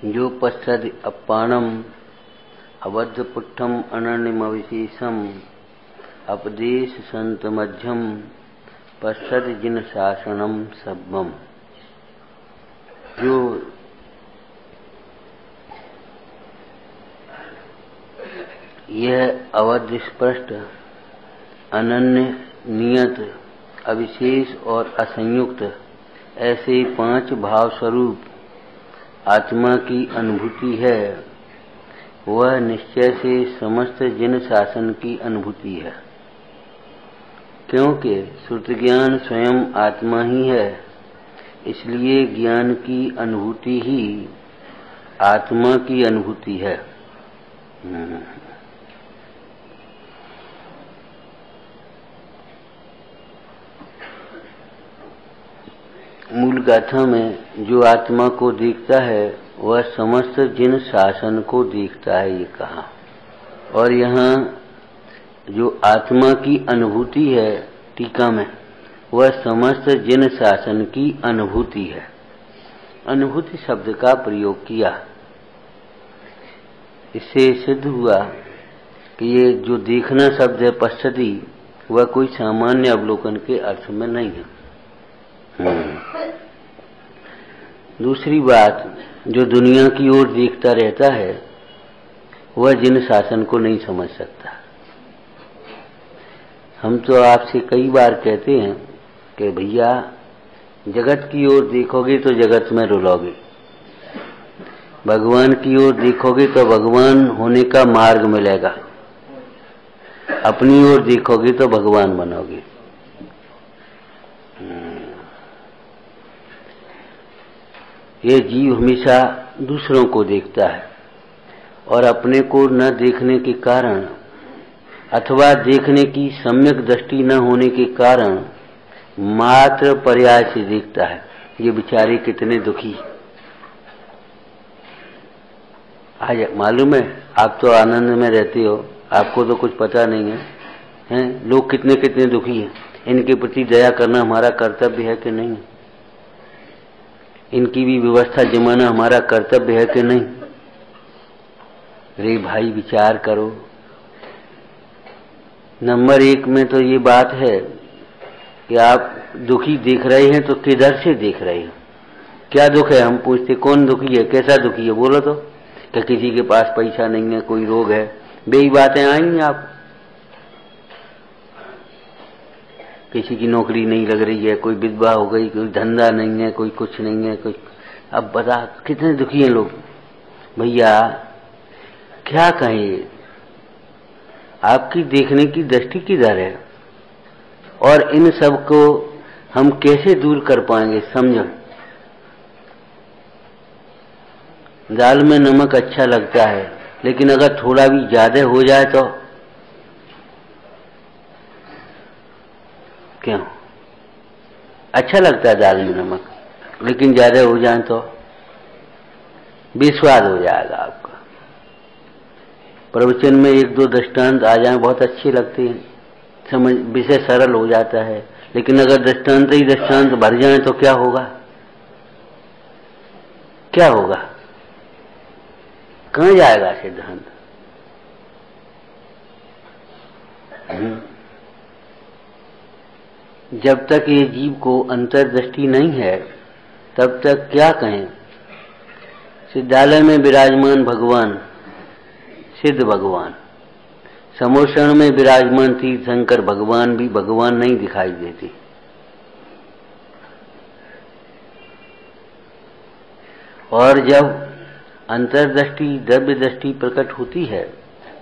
जो पश्चाद अपाणम अबद्धपुट्ठम अनन्यमविशेषम अपदेश संत मध्यम पश्चाद जिन शासनम सब्बम। जो यह अवध स्पष्ट अनन्य नियत अविशेष और असंयुक्त ऐसे 5 भाव स्वरूप आत्मा की अनुभूति है, वह निश्चय से समस्त जिन शासन की अनुभूति है। क्योंकि श्रुति ज्ञान स्वयं आत्मा ही है, इसलिए ज्ञान की अनुभूति ही आत्मा की अनुभूति है। मूल गाथा में जो आत्मा को देखता है वह समस्त जिन शासन को देखता है, ये कहा। और यहाँ जो आत्मा की अनुभूति है टीका में, वह समस्त जिन शासन की अनुभूति है। अनुभूति शब्द का प्रयोग किया, इससे सिद्ध हुआ कि ये जो देखना शब्द है पश्चती, वह कोई सामान्य अवलोकन के अर्थ में नहीं है। दूसरी बात, जो दुनिया की ओर देखता रहता है वह जिन शासन को नहीं समझ सकता। हम तो आपसे कई बार कहते हैं कि भैया जगत की ओर देखोगे तो जगत में रुलोगे, भगवान की ओर देखोगे तो भगवान होने का मार्ग मिलेगा, अपनी ओर देखोगे तो भगवान बनोगे। ये जीव हमेशा दूसरों को देखता है और अपने को न देखने के कारण अथवा देखने की सम्यक दृष्टि न होने के कारण मात्र पर्याय से देखता है। ये बेचारे कितने दुखी। आज मालूम है, आप तो आनंद में रहते हो, आपको तो कुछ पता नहीं है, हैं? लोग कितने कितने दुखी हैं। इनके प्रति दया करना हमारा कर्तव्य है कि नहीं? इनकी भी व्यवस्था जमाना हमारा कर्तव्य है कि नहीं? रे भाई विचार करो। नंबर 1 में तो ये बात है कि आप दुखी देख रहे हैं तो किधर से देख रहे हैं? क्या दुख है? हम पूछते कौन दुखी है, कैसा दुखी है, बोलो तो। कि किसी के पास पैसा नहीं है, कोई रोग है, बेई बातें आएंगी आप। किसी की नौकरी नहीं लग रही है, कोई विधवा हो गई, कोई धंधा नहीं है, कोई कुछ नहीं है, कोई। अब बता कितने दुखी हैं लोग। भैया क्या कहें, आपकी देखने की दृष्टि किधर है? और इन सब को हम कैसे दूर कर पाएंगे? समझो, दाल में नमक अच्छा लगता है, लेकिन अगर थोड़ा भी ज्यादा हो जाए तो क्यों? अच्छा लगता है दाल में नमक, लेकिन ज्यादा हो जाए तो बेस्वाद हो जाएगा आपका। प्रवचन में 1-2 दृष्टांत आ जाए बहुत अच्छे लगते हैं, समझ विषय सरल हो जाता है। लेकिन अगर दृष्टांत ही दृष्टांत भर जाए तो क्या होगा? क्या होगा? कहां जाएगा सिद्धांत? जब तक ये जीव को अंतर्दृष्टि नहीं है तब तक क्या कहें? सिद्धालय में विराजमान भगवान, सिद्ध भगवान, समोषण में विराजमान तीर्थंकर भगवान भी भगवान नहीं दिखाई देते। और जब अंतर्दृष्टि द्रव्य दृष्टि प्रकट होती है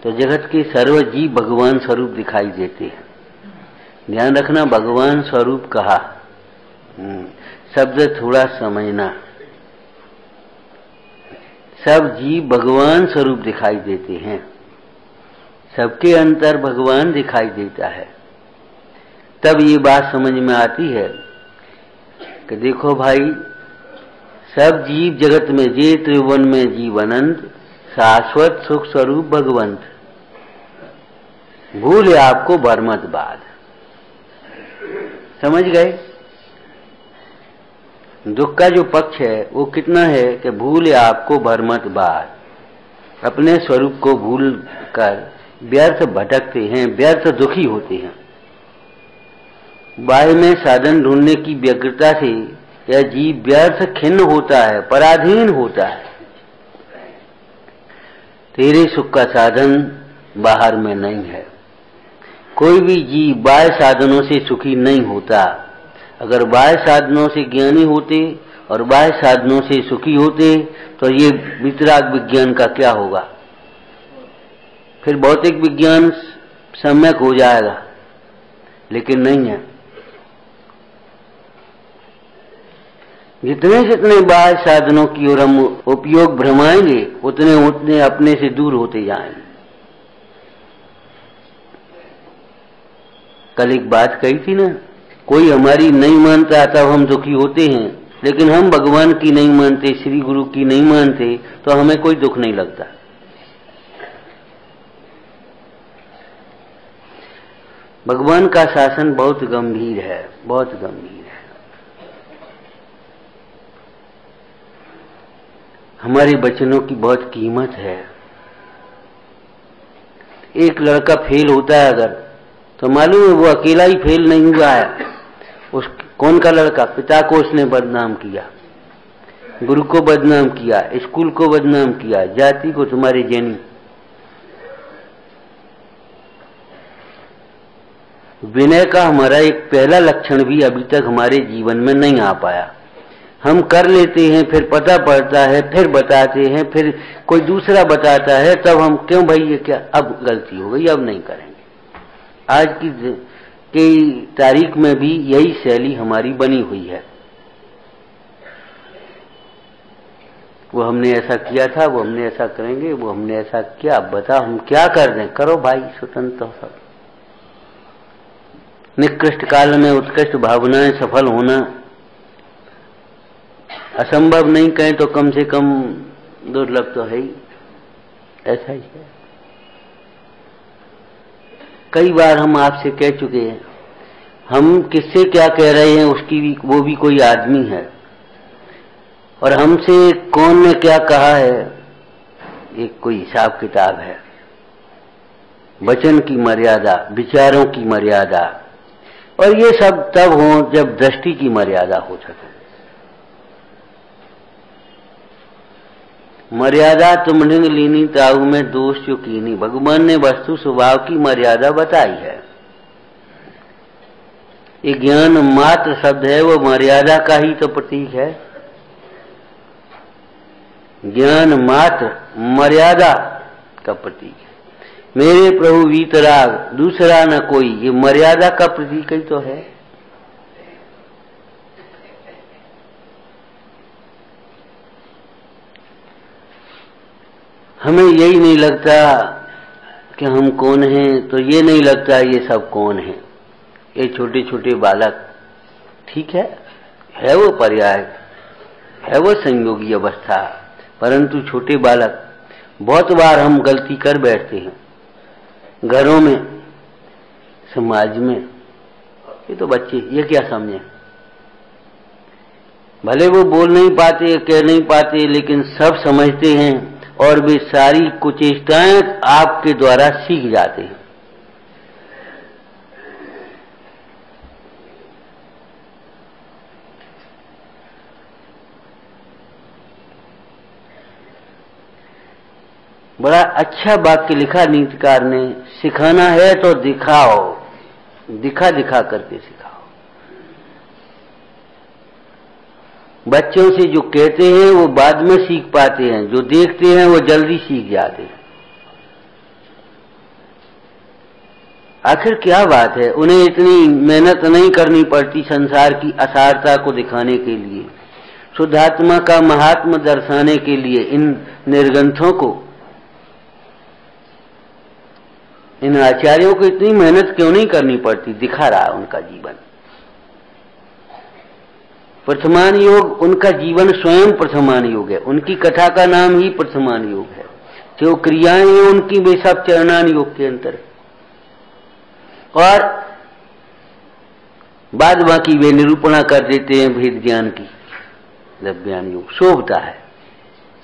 तो जगत के सर्व जीव भगवान स्वरूप दिखाई देते हैं। ध्यान रखना, भगवान स्वरूप कहा, शब्द थोड़ा समझना। सब जीव भगवान स्वरूप दिखाई देते हैं, सबके अंतर भगवान दिखाई देता है। तब ये बात समझ में आती है कि देखो भाई, सब जीव जगत में जे त्रिभुवन में जीवनंत शाश्वत सुख स्वरूप भगवंत, भूल आपको भरमत बाद। समझ गए? दुख का जो पक्ष है वो कितना है कि भूल आपको भरमत बार, अपने स्वरूप को भूल कर व्यर्थ भटकते हैं, व्यर्थ दुखी होते हैं। बाह्य में साधन ढूंढने की व्यग्रता से यह जीव व्यर्थ खिन्न होता है, पराधीन होता है। तेरे सुख का साधन बाहर में नहीं है। कोई भी जीव बाह्य साधनों से सुखी नहीं होता। अगर बाह्य साधनों से ज्ञानी होते और बाह्य साधनों से सुखी होते तो ये वितराग विज्ञान का क्या होगा? फिर भौतिक विज्ञान सम्यक हो जाएगा, लेकिन नहीं है। जितने जितने बाह्य साधनों की ओर हम उपयोग भ्रमाएंगे उतने उतने अपने से दूर होते जाएंगे। कल एक बात कही थी ना, कोई हमारी नहीं मानता तब हम दुखी होते हैं, लेकिन हम भगवान की नहीं मानते, श्री गुरु की नहीं मानते तो हमें कोई दुख नहीं लगता। भगवान का शासन बहुत गंभीर है, बहुत गंभीर है। हमारे वचनों की बहुत कीमत है। एक लड़का फेल होता है अगर, तो मालूम है वो अकेला ही फेल नहीं हुआ है। उस कौन का लड़का? पिता को उसने बदनाम किया, गुरु को बदनाम किया, स्कूल को बदनाम किया, जाति को, तुम्हारे जैनी। विनय का हमारा एक पहला लक्षण भी अभी तक हमारे जीवन में नहीं आ पाया। हम कर लेते हैं, फिर पता पड़ता है, फिर बताते हैं, फिर कोई दूसरा बताता है, तब हम क्यों भाई ये क्या, अब गलती हो गई, अब नहीं करेंगे। आज की तारीख में भी यही शैली हमारी बनी हुई है। वो हमने ऐसा किया था, वो हमने ऐसा करेंगे, वो हमने ऐसा किया, बता हम क्या कर दें? करो भाई, स्वतंत्र हो सब। निकृष्ट काल में उत्कृष्ट भावनाएं सफल होना असंभव नहीं कहें तो कम से कम दुर्लभ तो है ही, ऐसा ही है। कई बार हम आपसे कह चुके हैं, हम किससे क्या कह रहे हैं उसकी भी, वो भी कोई आदमी है, और हमसे कौन ने क्या कहा है एक कोई हिसाब किताब है। वचन की मर्यादा, विचारों की मर्यादा, और ये सब तब हो जब दृष्टि की मर्यादा हो सके। मर्यादा तुम ढंग लीनी ताऊ में दोष जो कीनी। भगवान ने वस्तु स्वभाव की मर्यादा बताई है। ये ज्ञान मात्र शब्द है, वो मर्यादा का ही तो प्रतीक है। ज्ञान मात्र मर्यादा का प्रतीक है। मेरे प्रभु वीतराग दूसरा न कोई, ये मर्यादा का प्रतीक ही तो है। हमें यही नहीं लगता कि हम कौन हैं, तो ये नहीं लगता ये सब कौन है। ये छोटे छोटे बालक, ठीक है वो पर्याय, है वो संयोगी अवस्था, परंतु छोटे बालक बहुत बार हम गलती कर बैठते हैं। घरों में, समाज में, ये तो बच्चे, ये क्या समझे? भले वो बोल नहीं पाते, कह नहीं पाते, लेकिन सब समझते हैं और वे सारी कुचेष्टाएं आपके द्वारा सीख जाते हैं। बड़ा अच्छा वाक्य लिखा नीतिकार ने, सिखाना है तो दिखाओ, दिखा दिखा करके सिखाओ। बच्चों से जो कहते हैं वो बाद में सीख पाते हैं, जो देखते हैं वो जल्दी सीख जाते हैं। आखिर क्या बात है, उन्हें इतनी मेहनत नहीं करनी पड़ती संसार की असारता को दिखाने के लिए, शुद्धात्मा का महात्मा दर्शाने के लिए। इन निर्ग्रंथों को, इन आचार्यों को इतनी मेहनत क्यों नहीं करनी पड़ती? दिखा रहा है उनका जीवन। प्रथमान योग, उनका जीवन स्वयं प्रथमान योग है। उनकी कथा का नाम ही प्रथमान योग है। जो क्रियाएं हैं उनकी वे सब चरणान योग के अंतर, और बाद बाकी वे निरूपणा कर देते हैं भेद ज्ञान की। द्रव्यान योग शोभता है,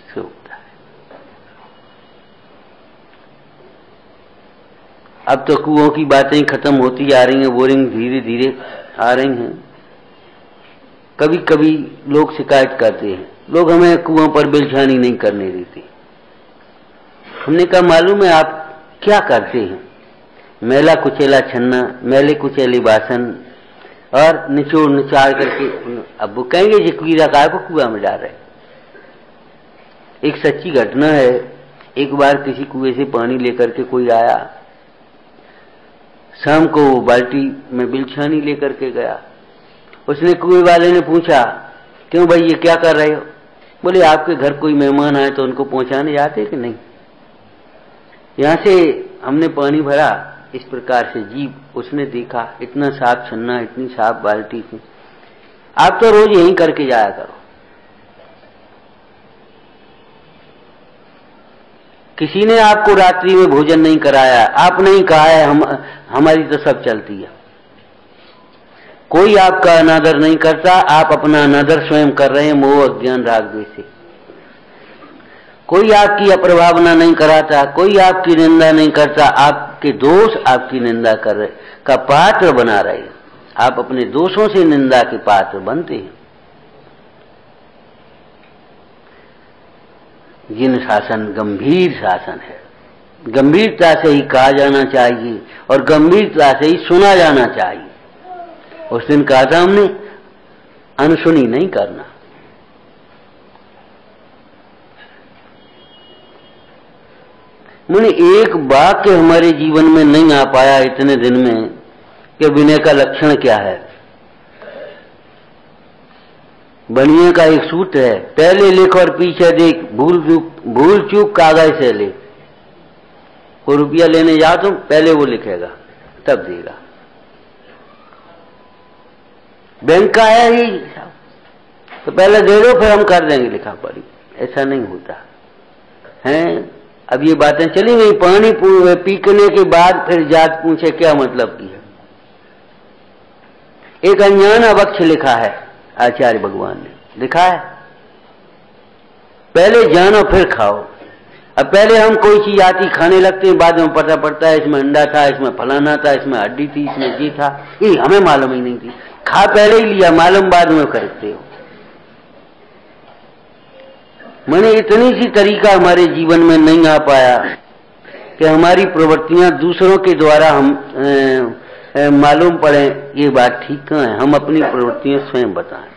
शोभता है। अब तो कुओं की बातें खत्म होती आ रही हैं, बोरिंग धीरे धीरे आ रही हैं। कभी कभी लोग शिकायत करते हैं, लोग हमें कुओं पर बिलछानी नहीं करने देते। हमने कहा मालूम है आप क्या करते हैं? मैला कुचेला छन्ना, मैले कुचेले बासन और निचोड़ निचाड़ करके, अब वो कहेंगे ये कीड़ा काय को कुआं में डाल रहे। एक सच्ची घटना है, एक बार किसी कुएं से पानी लेकर के कोई आया, शाम को वो बाल्टी में बिलछानी लेकर के गया। उसने कुएं वाले ने पूछा, क्यों भाई ये क्या कर रहे हो? बोले आपके घर कोई मेहमान आए तो उनको पहुंचाने जाते कि नहीं? यहां से हमने पानी भरा, इस प्रकार से जीव उसने देखा, इतना साफ छन्ना, इतनी साफ बाल्टी थी। आप तो रोज यहीं करके जाया करो। किसी ने आपको रात्रि में भोजन नहीं कराया, आप नहीं कहा है हमारी तो सब चलती है। कोई आपका अनादर नहीं करता, आप अपना अनादर स्वयं कर रहे हैं मोह अज्ञान राग द्वेष से। कोई आपकी अप्रभावना नहीं कराता, कोई आपकी निंदा नहीं करता, आपके दोष आपकी निंदा कर रहे का पात्र बना रहे। आप अपने दोषों से निंदा के पात्र बनते हैं। जिन शासन गंभीर शासन है, गंभीरता से ही कहा जाना चाहिए और गंभीरता से ही सुना जाना चाहिए। उस दिन कहा था हमने, अनसुनी नहीं करना। मैंने एक वाक्य हमारे जीवन में नहीं आ पाया इतने दिन में कि विनय का लक्षण क्या है। बनिए का एक सूत्र है, पहले लिख और पीछे देख, भूल चूक कागज से ले। वो रुपया लेने जाओ तुम, पहले वो लिखेगा तब देगा। बैंक का है ही तो पहले दे दो फिर हम कर देंगे लिखा पढ़ी। ऐसा नहीं होता है। अब ये बातें चली गई, पानी पीने के बाद फिर जात पूछे क्या मतलब की है। एक अनजान अवक्ष लिखा है, आचार्य भगवान ने लिखा है, पहले जानो फिर खाओ। अब पहले हम कोई चीज आती खाने लगते हैं, बाद में पता पड़ता है इसमें अंडा था, इसमें फलाना था, इसमें हड्डी थी, इसमें ये था, ये हमें मालूम ही नहीं थी। खा पहले ही लिया, मालूम बाद में करते हो। मैंने इतनी सी तरीका हमारे जीवन में नहीं आ पाया कि हमारी प्रवृत्तियां दूसरों के द्वारा हम मालूम पड़े ये बात ठीक कहाँ है। हम अपनी प्रवृत्तियां स्वयं बताएं।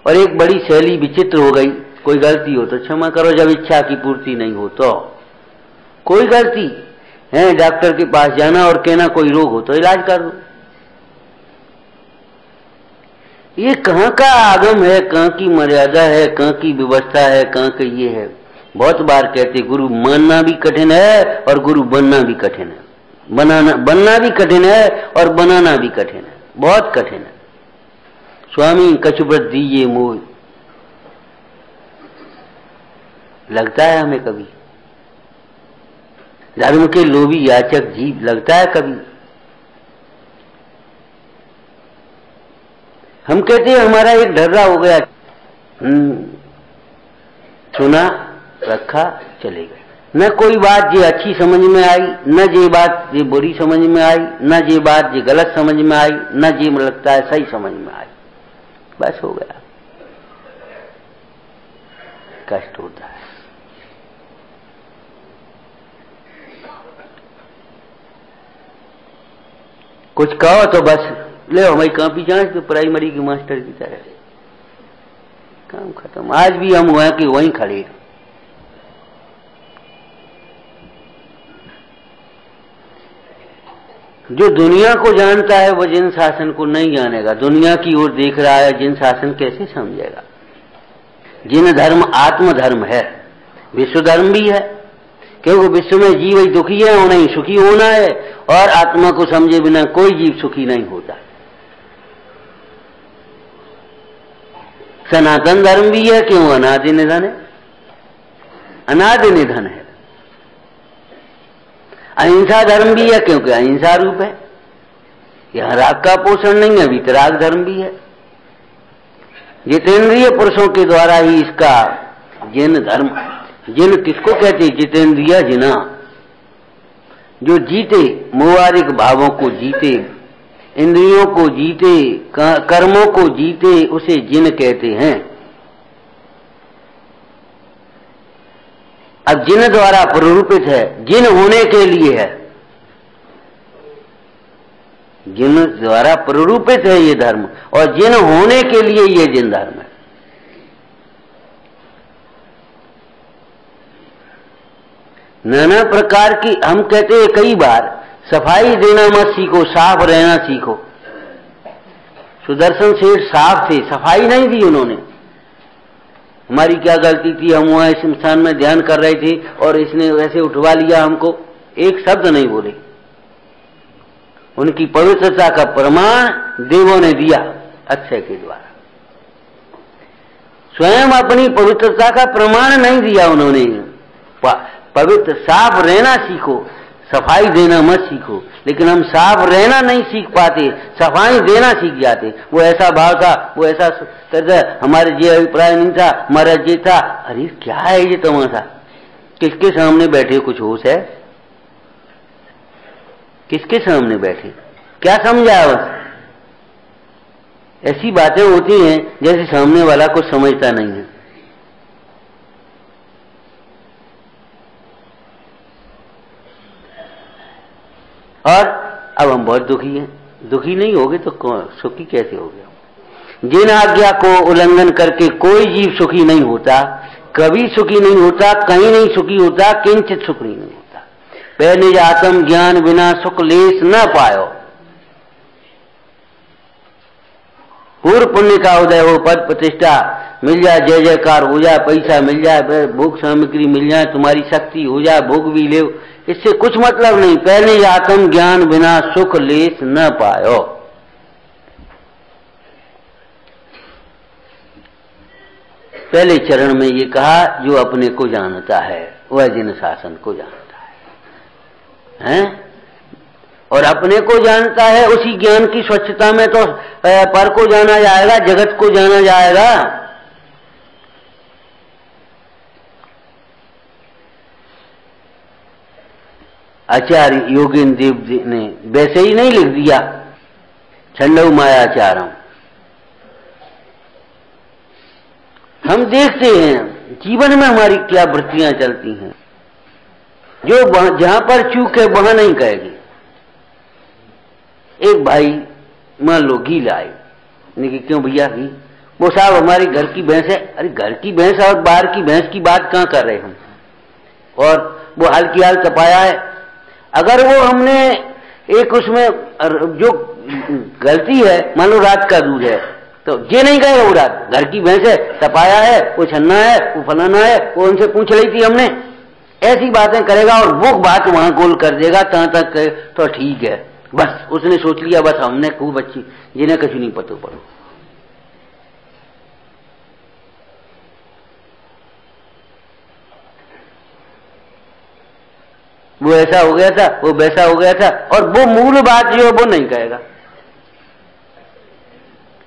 और एक बड़ी शैली विचित्र हो गई, कोई गलती हो तो क्षमा करो, जब इच्छा की पूर्ति नहीं हो तो कोई गलती है, डॉक्टर के पास जाना और कहना कोई रोग हो तो इलाज कर दो। ये कहाँ का आगम है, कहाँ की मर्यादा है, कहाँ की व्यवस्था है, कहाँ का ये है। बहुत बार कहते गुरु मानना भी कठिन है और गुरु बनना भी कठिन है। बनना भी कठिन है और बनाना भी कठिन है, बहुत कठिन है। स्वामी कछुव्रत दीजिए मोह, लगता है हमें कभी। धर्म के लोभी याचक जीव, लगता है कभी। हम कहते हैं हमारा एक ढर्रा हो गया, सुना रखा चले गए। न कोई बात ये अच्छी समझ में आई, न ये बात ये बुरी समझ में आई, न ये बात ये गलत समझ में आई, न ये लगता है सही समझ में आई। बस हो गया, कष्ट होता है। कुछ कहो तो बस ले हमारी कॉपी जांच, तो प्राइमरी की मास्टर की तरह काम खत्म। आज भी हम हुआ कि वहीं खड़े। जो दुनिया को जानता है वो जिन शासन को नहीं जानेगा। दुनिया की ओर देख रहा है, जिन शासन कैसे समझेगा। जिन धर्म आत्म धर्म है, विश्व धर्म भी है, क्योंकि विश्व में जीव ही दुखी है, उन्हें ही सुखी होना है, और आत्मा को समझे बिना कोई जीव सुखी नहीं होता। सनातन धर्म भी है, क्यों अनादि निधन है, अनादि निधन है। अहिंसा धर्म भी है, क्योंकि अहिंसा रूप है। यह राग का पोषण नहीं है, वितराग धर्म भी है। जितेंद्रिय पुरुषों के द्वारा ही इसका जिन धर्म, जिन किसको कहते हैं? जितेंद्रिय जिना, जो जीते, मोहारिक भावों को जीते, इंद्रियों को जीते, कर्मों को जीते, उसे जिन कहते हैं। अब जिन द्वारा प्ररूपित है, जिन होने के लिए है, जिन द्वारा प्ररूपित है ये धर्म, और जिन होने के लिए ये जिन धर्म है। नाना प्रकार की, हम कहते हैं कई बार, सफाई देना मत सीखो, साफ रहना सीखो। सुदर्शन सेठ साफ थे, सफाई नहीं दी उन्होंने। हमारी क्या गलती थी, हम वहां इस स्थान में ध्यान कर रहे थे और इसने वैसे उठवा लिया हमको, एक शब्द नहीं बोले। उनकी पवित्रता का प्रमाण देवों ने दिया अक्षय के द्वारा। स्वयं अपनी पवित्रता का प्रमाण नहीं दिया उन्होंने। पवित्र साफ रहना सीखो, सफाई देना मत सीखो। लेकिन हम साफ रहना नहीं सीख पाते, सफाई देना सीख जाते। वो ऐसा भाव था, वो ऐसा करता, हमारे ये अभिप्राय नहीं था, हमारा ये था। अरे क्या है ये तमाशा? किसके सामने बैठे? कुछ होश है? किसके सामने बैठे? क्या समझा? बस ऐसी बातें होती हैं जैसे सामने वाला कुछ समझता नहीं है। और अब हम बहुत दुखी हैं। दुखी नहीं होगे तो सुखी कैसे हो गया? जिन आज्ञा को उल्लंघन करके कोई जीव सुखी नहीं होता, कभी सुखी नहीं होता, कहीं नहीं सुखी होता, किंचित सुख नहीं होता। वह निज आत्म ज्ञान बिना सुख लेस न पायो। पूर्व पुण्य का उदय हो, पद प्रतिष्ठा मिल जाए, जय जयकार हो जाए, पैसा मिल जाए, भोग सामग्री मिल जाए, तुम्हारी शक्ति हो जाए, भोग भी ले, इससे कुछ मतलब नहीं। पहले आत्म ज्ञान बिना सुख लेस न पायो। पहले चरण में ये कहा, जो अपने को जानता है वह जिन शासन को जानता है? और अपने को जानता है, उसी ज्ञान की स्वच्छता में तो पर को जाना जाएगा, जगत को जाना जाएगा। आचार्य योगेंद्र देव जी ने वैसे ही नहीं लिख दिया, छंडव मायाचारम। हम देखते हैं जीवन में हमारी क्या वृत्तियां चलती हैं। जो जहां पर चूक है वहां नहीं कहेगी। एक भाई मान लो घी लाए, कि क्यों भैया घी? वो साहब हमारी घर की भैंस है। अरे घर की भैंस और बाहर की भैंस की बात कहां कर रहे हम? और वो हाल की हाल तपाया है। अगर वो हमने एक उसमें जो गलती है, मान लो रात का दूध है, तो ये नहीं कहेगा वो रात घर की भैंस है, तपाया है, वो छन्ना है, वो फलाना है, वो उनसे पूछ रही थी हमने, ऐसी बातें करेगा और वो बात वहां गोल कर देगा। तहां तक तो ठीक है, बस उसने सोच लिया, बस हमने खूब अच्छी, जिन्हें कुछ नहीं पता पड़ो। वो ऐसा हो गया था, वो वैसा हो गया था, और वो मूल बात जो है वो नहीं कहेगा।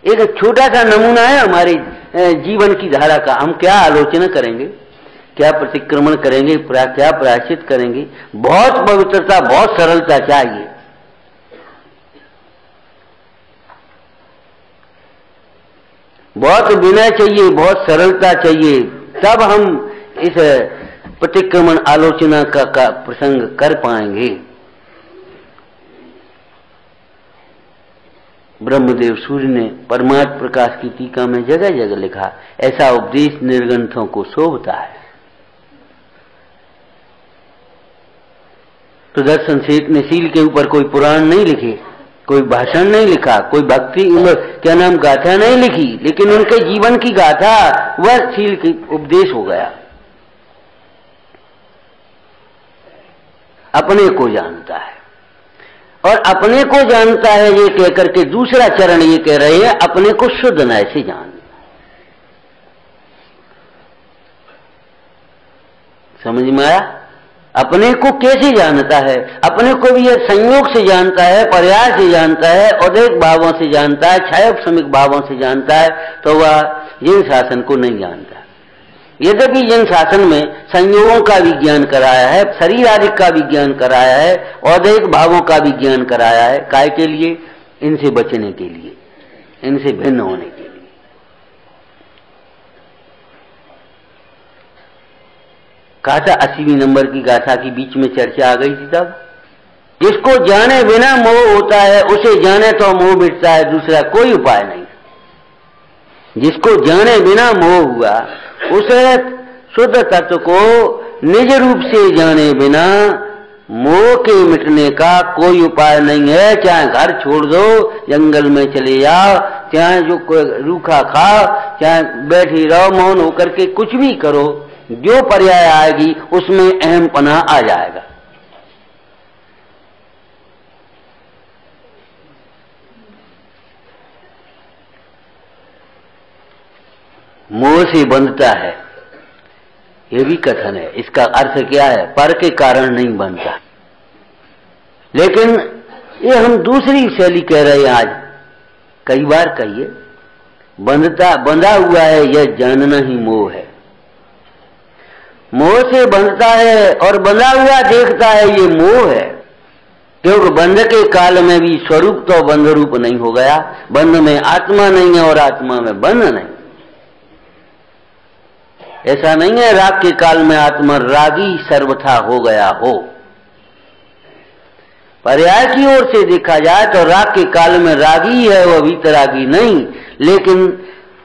एक छोटा सा नमूना है हमारे जीवन की धारा का। हम क्या आलोचना करेंगे, क्या प्रतिक्रमण करेंगे, क्या प्रायश्चित करेंगे। बहुत पवित्रता, बहुत सरलता चाहिए। बहुत विनय चाहिए, बहुत सरलता चाहिए, तब हम इस प्रतिक्रमण आलोचना का प्रसंग कर पाएंगे। ब्रह्मदेव सूर्य ने परमात्म प्रकाश की टीका में जगह जगह लिखा, ऐसा उपदेश निर्ग्रंथों को शोभता है। तो दर्शन सेठ ने शील के ऊपर कोई पुराण नहीं लिखे, कोई भाषण नहीं लिखा, कोई भक्ति क्या नाम गाथा नहीं लिखी, लेकिन उनके जीवन की गाथा वह शील की उपदेश हो गया। अपने को जानता है, और अपने को जानता है ये कहकर के दूसरा चरण ये कह रहे हैं, अपने को शुद्ध नय से जान। समझ में आया? अपने को कैसे जानता है? अपने को भी यह संयोग से जानता है, पर्याय से जानता है, अद्वैत भावों से जानता है, क्षयोपशमिक भावों से जानता है, तो वह जिन शासन को नहीं जानता। यद्यपि जिन शासन में संयोगों का विज्ञान कराया है, शरीर आदि का विज्ञान कराया है, अद्वैत भावों का विज्ञान कराया है, काय के लिए? इनसे बचने के लिए, इनसे भिन्न होने के लिए। कहा था 80वें नंबर की गाथा की बीच में चर्चा आ गई थी तब। जिसको जाने बिना मोह होता है, उसे जाने तो मोह मिटता है, दूसरा कोई उपाय नहीं। जिसको जाने बिना मोह हुआ, उसे शुद्ध तत्व को निज रूप से जाने बिना मोह के मिटने का कोई उपाय नहीं है। चाहे घर छोड़ दो, जंगल में चले जाओ, चाहे जो रूखा खाओ, चाहे बैठी रहो मौन होकर के, कुछ भी करो, जो पर्याय आएगी उसमें अहम पना आ जाएगा। मोह से बंधता है, यह भी कथन है। इसका अर्थ क्या है? पर के कारण नहीं बनता। लेकिन ये हम दूसरी शैली कह रहे हैं आज, कई बार कहिए, बंधा हुआ है यह जानना ही मोह है। मोह से बंधता है और बंधा हुआ देखता है, ये मोह है। क्योंकि बंध के काल में भी स्वरूप तो बंध रूप नहीं हो गया, बंध में आत्मा नहीं है और आत्मा में बंध नहीं। ऐसा नहीं है राग के काल में आत्मा रागी सर्वथा हो गया हो। पर्याय की ओर से देखा जाए तो राग के काल में रागी है, वह वीतरागी नहीं। लेकिन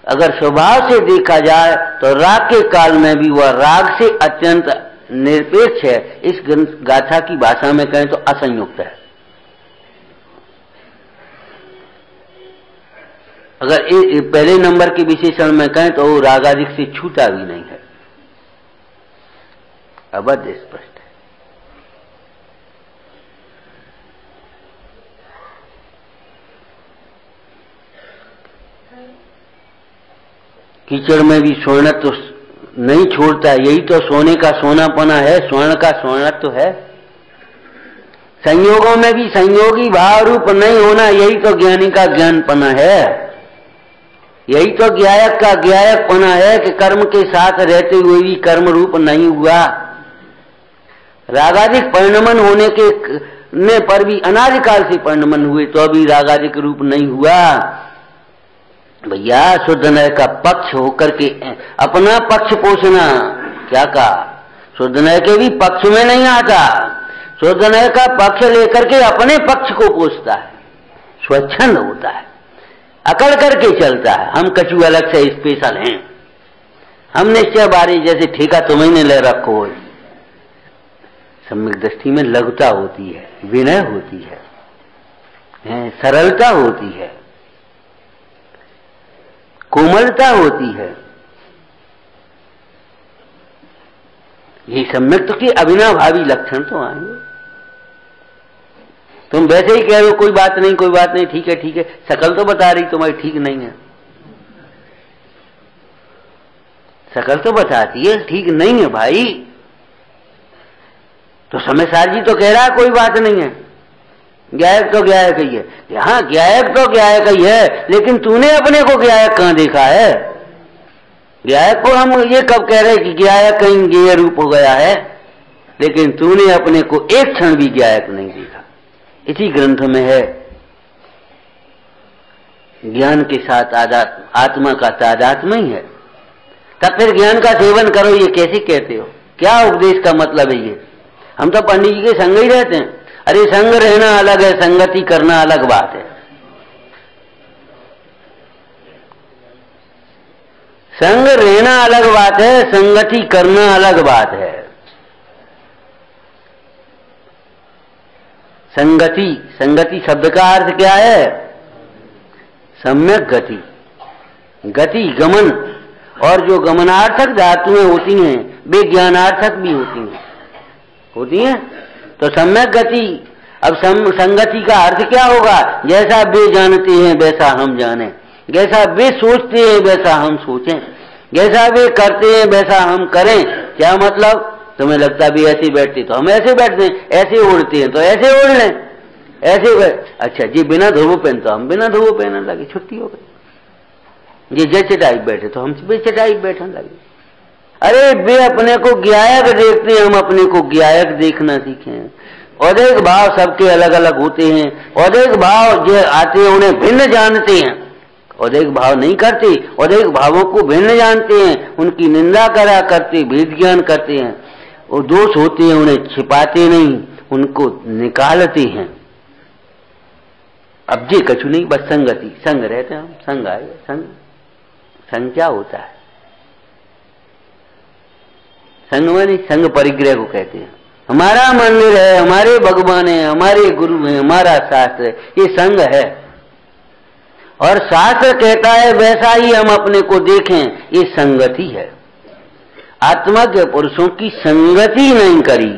अगर स्वभाव से देखा जाए तो राग के काल में भी वह राग से अत्यंत निरपेक्ष है। इस गाथा की भाषा में कहें तो असंयुक्त है। अगर पहले नंबर के विशेषण में कहें तो वो रागादिक से छूटा भी नहीं है, अबद्ध स्पष्ट है। कीचड़ में भी स्वर्ण तो नहीं छोड़ता, यही तो सोने का सोनापना है, स्वर्ण का स्वर्ण तो है। संयोगों में भी संयोगी भाव रूप नहीं होना, यही तो ज्ञानी का ज्ञानपना है। यही तो ज्ञायक का ज्ञायकपना है कि कर्म के साथ रहते हुए भी कर्म रूप नहीं हुआ। रागादिक परिणमन होने के ने पर भी अनादिकाल से परिणमन हुए तो अभी रागादिक रूप नहीं हुआ। भैया शुद्ध नय का पक्ष होकर के अपना पक्ष पोषना, क्या कहा? शुद्ध नय के भी पक्ष में नहीं आता, शुद्ध नय का पक्ष लेकर के अपने पक्ष को पोषता है, स्वच्छंद होता है, अकड़ करके चलता है। हम कछु अलग से स्पेशल हैं, हम निश्चय बारी जैसे ठेका तुम्हें ने ले रखो। सम्यक दृष्टि में लघुता होती है, विनय होती है, सरलता होती है, कोमलता होती है। ये सम्यक के अविनाभावी लक्षण तो आएंगे। तुम वैसे ही कह रहे हो कोई बात नहीं, कोई बात नहीं, ठीक है ठीक है, शकल तो बता रही तुम्हारी ठीक नहीं है, शकल तो बताती है ठीक नहीं है भाई। तो समयसार जी तो कह रहा है कोई बात नहीं है, ज्ञायक तो ज्ञायक ही है। हाँ ज्ञायक तो ज्ञायक ही है, लेकिन तूने अपने को ज्ञायक कहां देखा है? ज्ञायक को हम ये कब कह रहे कि ज्ञायक कहीं ज्ञेय रूप हो गया है, लेकिन तूने अपने को एक क्षण भी ज्ञायक नहीं देखा। इसी ग्रंथ में है, ज्ञान के साथ आत्मा का तादात्म्य ही है। तब फिर ज्ञान का सेवन करो, ये कैसे कहते हो? क्या उपदेश का मतलब है ये? हम तो पंडित जी के संग ही रहते हैं। अरे संग रहना अलग है, संगति करना अलग बात है। संग रहना अलग बात है, संगति करना अलग बात है। संगति शब्द का अर्थ क्या है? सम्यक गति, गति गमन, और जो गमनार्थक धातुएं होती हैं वे ज्ञानार्थक भी होती हैं। तो सम्यक गति, अब संगति का अर्थ क्या होगा? जैसा वे जानते हैं वैसा हम जाने, जैसा वे सोचते हैं वैसा हम सोचें, जैसा वे करते हैं वैसा हम करें। क्या मतलब? तुम्हें लगता भी ऐसे बैठते तो हम ऐसे बैठते हैं, ऐसे ओढ़ते हैं तो ऐसे ओढ़ लें, ऐसे। अच्छा जी बिना धोबो पहनता, हम बिना धोबो पहनने लगे, छुट्टी हो गई। ये जय चटाई बैठे तो हम भी चटाई बैठने लगे। अरे वे अपने को ज्ञायक देखते हैं, हम अपने को ज्ञायक देखना सीखें। औदैहिक भाव सबके अलग अलग होते हैं। औदैहिक भाव जो आते हैं उन्हें भिन्न जानते हैं, औदैहिक भाव नहीं करते, औदैहिक भावों को भिन्न जानते हैं, उनकी निंदा करा करते, भेद ज्ञान करते हैं। वो दोष होते हैं उन्हें छिपाते नहीं, उनको निकालते हैं। अब जी कछु नहीं, बस संगति, संग रहते हैं हम, संग आए, संग। संग क्या होता है? संग माने संग परिग्रह को कहते हैं। हमारा मंदिर है, हमारे भगवान है, हमारे गुरु है, हमारा शास्त्र है, ये संग है। और शास्त्र कहता है वैसा ही हम अपने को देखें, ये संगति है। आत्मा के पुरुषों की संगति नहीं करी,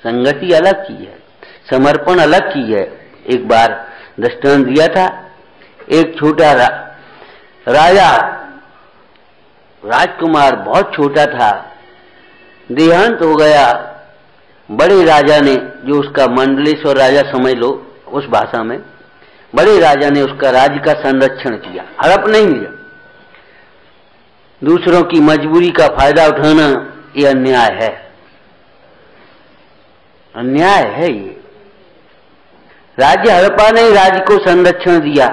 संगति अलग चीज है, समर्पण अलग चीज है। एक बार दृष्टांत दिया था, एक छोटा राजा, राजकुमार बहुत छोटा था, देहांत हो गया। बड़े राजा ने, जो उसका मंडलेश्वर राजा समझ लो उस भाषा में, बड़े राजा ने उसका राज्य का संरक्षण किया, हड़प नहीं लिया। दूसरों की मजबूरी का फायदा उठाना ये अन्याय है, अन्याय है ये। राज्य हड़पा नहीं, राज्य को संरक्षण दिया,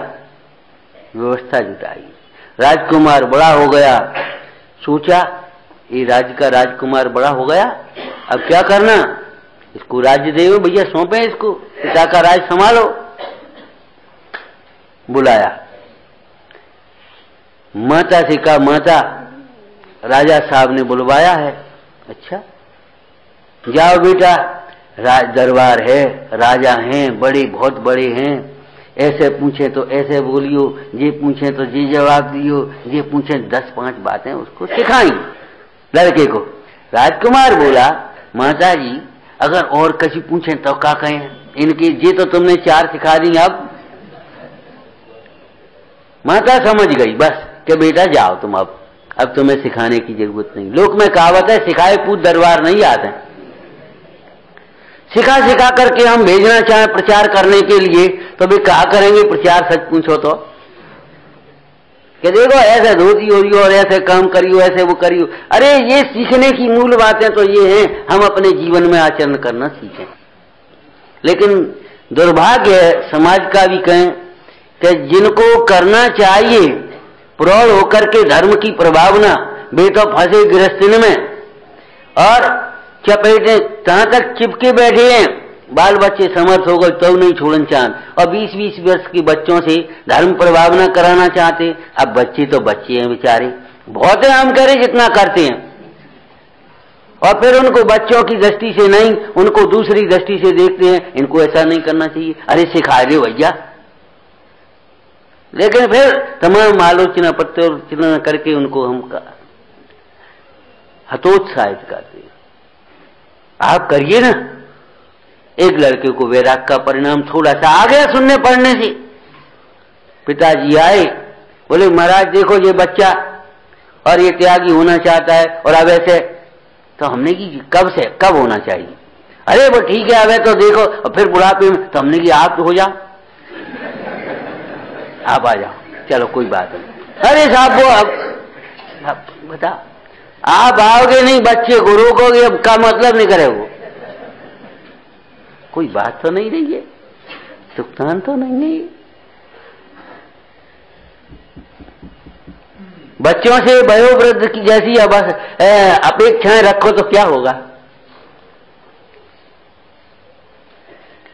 व्यवस्था जुटाई। राजकुमार बड़ा हो गया, सोचा ये राज्य का राजकुमार बड़ा हो गया, अब क्या करना, इसको राज्य दे भैया, सौंपे इसको, पिता का राज संभालो। बुलाया, माता से कहा, माता राजा साहब ने बुलवाया है। अच्छा जाओ बेटा, राज दरबार है, राजा हैं, बड़े बहुत बड़े हैं, ऐसे पूछे तो ऐसे बोलियो, ये पूछे तो ये जवाब दियो, ये पूछे 10-5 बातें उसको सिखाई लड़के को। राजकुमार बोला, माता जी अगर और किसी पूछे तो क्या कहें, इनकी ये तो तुमने 4 सिखा दी। अब माता समझ गई बस कि बेटा जाओ तुम, अब तुम्हें सिखाने की जरूरत नहीं। लोक में कहावत है, सिखाए पूत दरबार नहीं आते। सिखा सिखा करके हम भेजना चाहें प्रचार करने के लिए, तो भी कहा करेंगे प्रचार, सच पूछो तो कि देखो ऐसे धोती हो रही हो और ऐसे काम करियो, ऐसे वो करियो। अरे ये सीखने की मूल बातें तो ये हैं, हम अपने जीवन में आचरण करना सीखें। लेकिन दुर्भाग्य है, समाज का भी कहें कि जिनको करना चाहिए प्रौढ़ होकर के धर्म की प्रभावना, वे तो फंसे गृहस्थी में और चपेटे कहां तक चिपके बैठे हैं। बाल बच्चे समर्थ हो गए तो नहीं छोड़न चांद, और 20-20 वर्ष के बच्चों से धर्म प्रभावना कराना चाहते। अब बच्चे तो बच्चे हैं बेचारे, बहुत है, हम करें जितना करते हैं, और फिर उनको बच्चों की दृष्टि से नहीं, उनको दूसरी दृष्टि से देखते हैं, इनको ऐसा नहीं करना चाहिए। अरे सिखा दे भैया, लेकिन फिर तमाम आलोचना प्रत्यालोचना करके उनको हम हतोत्साहित करते हैं। आप करिए ना। एक लड़के को वैराग का परिणाम थोड़ा सा आ गया सुनने पढ़ने से। पिताजी आए, बोले महाराज देखो ये बच्चा और ये त्यागी होना चाहता है, और अब ऐसे। तो हमने की कब से कब होना चाहिए? अरे वो ठीक है, अब तो देखो, और फिर बुढ़ापे में। तो हमने की आप तो हो जाओ, आप आ जाओ, चलो कोई बात नहीं। अरे साहब वो अब बता, आप आओगे नहीं, बच्चे को रोकोगे, अब का मतलब नहीं करे वो। कोई बात तो नहीं रही है, सुक्तान तो नहीं है। बच्चों से वयोवृद्ध की जैसी अपेक्षाएं रखो तो क्या होगा?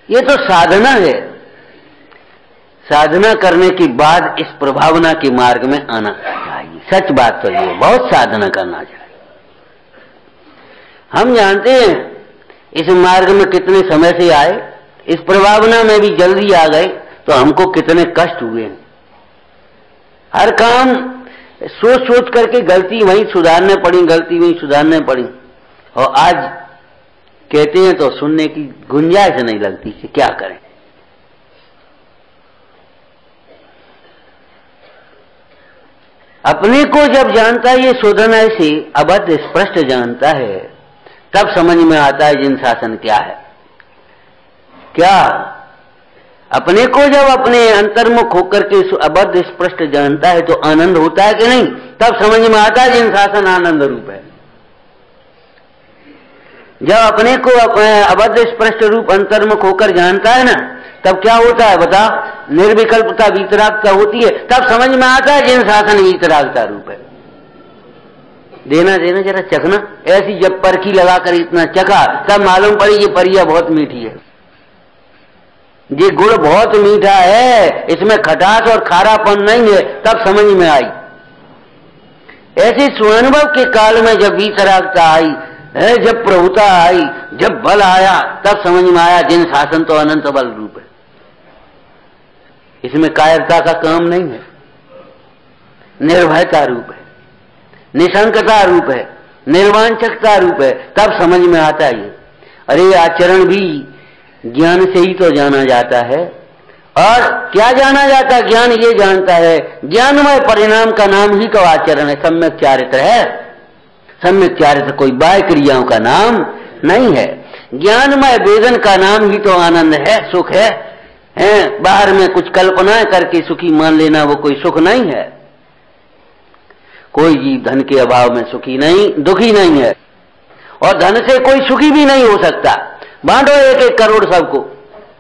ये तो साधना है। साधना करने के बाद इस प्रभावना के मार्ग में आना चाहिए। सच बात तो ये, बहुत साधना करना चाहिए। हम जानते हैं इस मार्ग में कितने समय से आए, इस प्रभावना में भी जल्दी आ गए तो हमको कितने कष्ट हुए। हर काम सोच सोच करके गलती वहीं सुधारने पड़ी, गलती वहीं सुधारने पड़ी, और आज कहते हैं तो सुनने की गुंजाइश नहीं लगती कि क्या करें। अपने को जब जानता है ये शोधन ऐसे अबद्ध स्पष्ट जानता है, तब समझ में आता है जिन शासन क्या है। क्या अपने को जब अपने अंतर्मुख होकर के अबद्ध स्पष्ट जानता है तो आनंद होता है कि नहीं? तब समझ में आता है जिन शासन आनंद रूप है। जब अपने को अबद्ध स्पष्ट रूप अंतर्मुख होकर जानता है ना, तब क्या होता है बता? निर्विकल्पता वीतरागता होती है। तब समझ में आता है जिन शासन वीतरागता रूप है। देना देना जरा चखना, ऐसी जब परखी लगाकर इतना चखा तब मालूम पड़ी ये परिया बहुत मीठी है, ये गुड़ बहुत मीठा है, इसमें खटास और खारापन नहीं है। तब समझ में आई। ऐसे स्वानुभव के काल में जब वीतरागता आई, जब प्रभुता आई, जब बल आया, तब समझ में आया जिन शासन तो अनंत बल रूप है। इसमें कायरता का काम नहीं है, निर्भयता रूप है, निशंकता रूप है, निर्वांछकता रूप है। तब समझ में आता है। अरे आचरण भी ज्ञान से ही तो जाना जाता है। और क्या जाना जाता है? ज्ञान ये जानता है, ज्ञानमय परिणाम का नाम ही तो आचरण है, सम्यक चारित्र है। सम्यक चारित्र कोई बाह्य क्रियाओं का नाम नहीं है। ज्ञानमय वेदन का नाम ही तो आनंद है, सुख है। बाहर में कुछ कल्पनाएं करके सुखी मान लेना वो कोई सुख नहीं है। कोई जीव धन के अभाव में सुखी नहीं, दुखी नहीं है, और धन से कोई सुखी भी नहीं हो सकता। बांटो 1-1 करोड़ सबको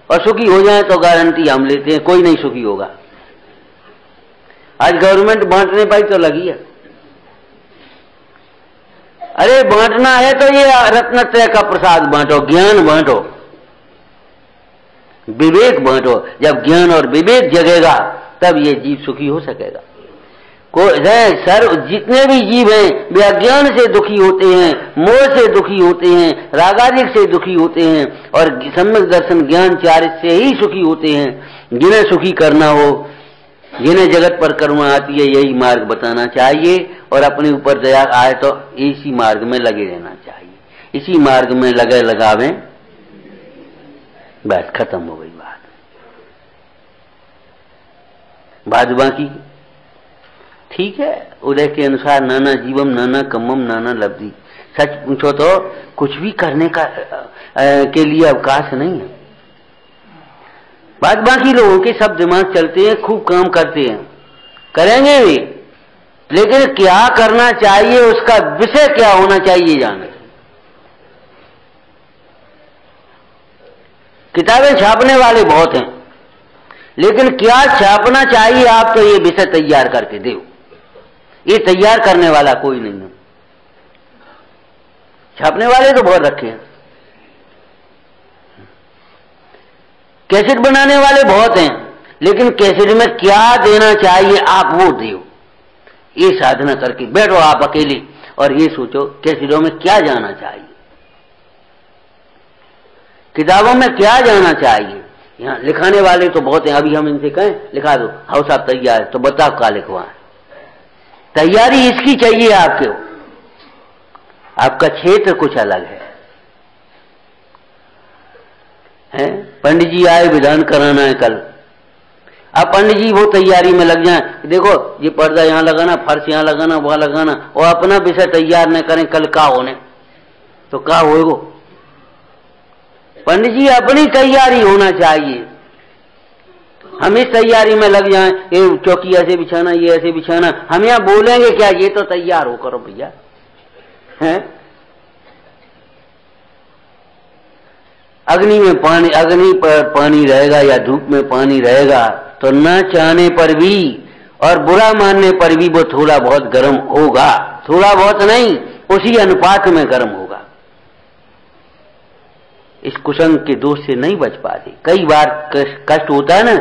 और सुखी हो जाए तो गारंटी हम लेते हैं कोई नहीं सुखी होगा। आज गवर्नमेंट बांटने पर तो लगी है। अरे बांटना है तो ये रत्नत्रय का प्रसाद बांटो, ज्ञान बांटो, विवेक बांटो। जब ज्ञान और विवेक जगेगा तब ये जीव सुखी हो सकेगा। जितने भी जीव हैं वे अज्ञान से दुखी होते हैं, मोह से दुखी होते हैं, रागादिक से दुखी होते हैं, और सम्यक दर्शन ज्ञान चारित्र से ही सुखी होते हैं। जिन्हें सुखी करना हो, जिन्हें जगत पर करुणा आती है, यही मार्ग बताना चाहिए, और अपने ऊपर दया आए तो इसी मार्ग में लगे रहना चाहिए। इसी मार्ग में लगे लगावें, बस खत्म हो गई बात बाकी। ठीक है, उदय के अनुसार नाना जीवम नाना कम्मम नाना लब्धि। सच पूछो तो कुछ भी करने का के लिए अवकाश नहीं है। बाकी लोगों के सब दिमाग चलते हैं, खूब काम करते हैं, करेंगे भी, लेकिन क्या करना चाहिए, उसका विषय क्या होना चाहिए जाने। किताबें छापने वाले बहुत हैं, लेकिन क्या छापना चाहिए आप तो ये विषय तैयार करके दो। ये तैयार करने वाला कोई नहीं है। छापने वाले तो बहुत रखे हैं, कैसेट बनाने वाले बहुत हैं, लेकिन कैसेट में क्या देना चाहिए आप वो दो। ये साधना करके बैठो आप अकेले और ये सोचो कैसेटों में क्या जाना चाहिए, किताबों में क्या जाना चाहिए। यहाँ लिखाने वाले तो बहुत हैं। अभी हम इनसे कहें लिखा दो, हाउ साहब तैयार है, तो बताओ क्या लिखवाएं। तैयारी इसकी चाहिए आपके, आपका क्षेत्र कुछ अलग है। पंडित जी आए, विधान कराना है कल। अब पंडित जी वो तैयारी में लग जाए, देखो ये पर्दा यहाँ लगाना, फर्श यहाँ लगाना, वहां लगाना, और अपना विषय तैयार न करें, कल का होने तो का होएगो। पंडित जी अपनी तैयारी होना चाहिए। हम इस तैयारी में लग जाएं, ये चौकी ऐसे बिछाना, ये ऐसे बिछाना, हम यहाँ बोलेंगे क्या, ये तो तैयार हो करो भैया। हैं अग्नि में पानी, अग्नि पर पानी रहेगा या धूप में पानी रहेगा तो न चाहने पर भी और बुरा मानने पर भी वो थोड़ा बहुत गर्म होगा। थोड़ा बहुत नहीं, उसी अनुपात में गर्म होगा। इस कुसंग के दोष से नहीं बच पाते। कई बार कष्ट होता है ना,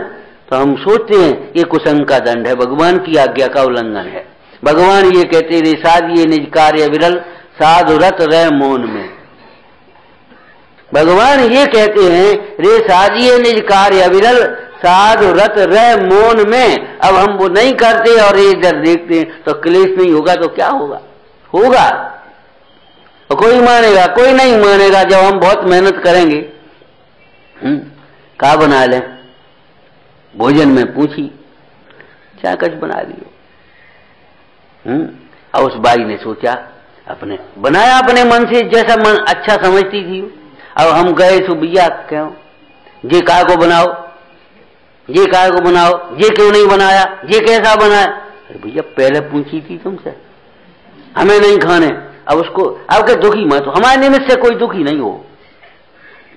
तो हम सोचते हैं ये कुसंग का दंड है, भगवान की आज्ञा का उल्लंघन है। भगवान ये कहते रे साधिए निज कार्य विरल, साधु रत रह मौन में। भगवान ये कहते हैं रे साधिए निज कार्य विरल, साधु रत रह मौन में। अब हम वो नहीं करते और इधर देखते हैं तो क्लेश नहीं होगा तो क्या होगा? होगा। तो कोई मानेगा? कोई नहीं मानेगा। जब हम बहुत मेहनत करेंगे, क्या बना लें, भोजन में पूछी क्या कुछ बना लियो, और उस बाई ने सोचा, अपने बनाया अपने मन से जैसा मन अच्छा समझती थी। अब हम गए सो भैया क्यों ये काय को बनाओ, ये काय को बनाओ, ये क्यों नहीं बनाया, ये कैसा बनाया? अरे भैया पहले पूछी थी तुमसे, हमें नहीं खाने। अब उसको अब के दुखी मत हो, हमारे निमित्त से कोई दुखी नहीं हो।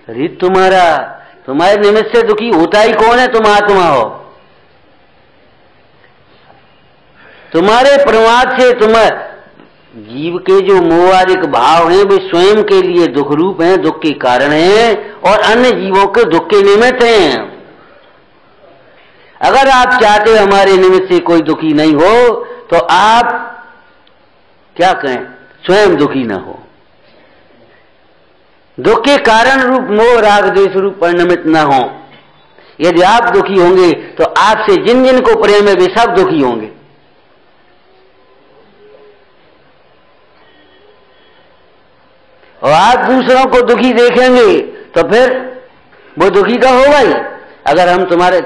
अरे तुम्हारे निमित्त से दुखी होता ही कौन है? तुम आत्मा हो। तुम्हारे प्रमाद से जीव के जो मोहादिक भाव हैं वे स्वयं के लिए दुख रूप हैं, दुख के कारण हैं और अन्य जीवों के दुख के निमित्त हैं। अगर आप चाहते हमारे निमित्त से कोई दुखी नहीं हो तो आप क्या कहें? स्वयं दुखी न हो। दुख के कारण रूप मोह राग द्वेष रूप परिणमित न हो। यदि आप दुखी होंगे तो आपसे जिन जिन को प्रेम है वे सब दुखी होंगे। और आप दूसरों को दुखी देखेंगे तो फिर वो दुखी तो होगा ही। अगर हम तुम्हारे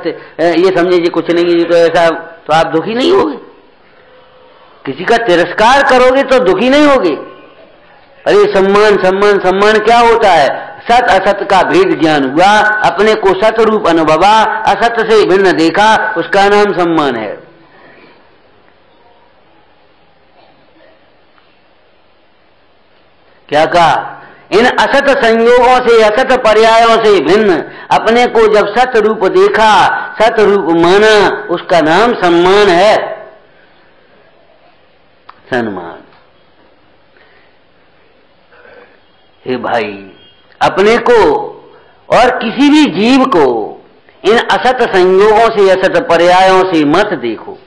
ये समझे कुछ नहीं है तो ऐसा, तो आप दुखी नहीं होगे। किसी का तिरस्कार करोगे तो दुखी नहीं होगे। अरे सम्मान सम्मान सम्मान क्या होता है? सत असत का भेद ज्ञान हुआ, अपने को सत रूप अनुभवा, असत से भिन्न देखा, उसका नाम सम्मान है। क्या कहा? इन असत संयोगों से, असत पर्यायों से भिन्न अपने को जब सत रूप देखा, सत रूप माना, उसका नाम सम्मान है, सम्मान। हे भाई, अपने को और किसी भी जीव को इन असत संयोगों से, असत पर्यायों से मत देखो।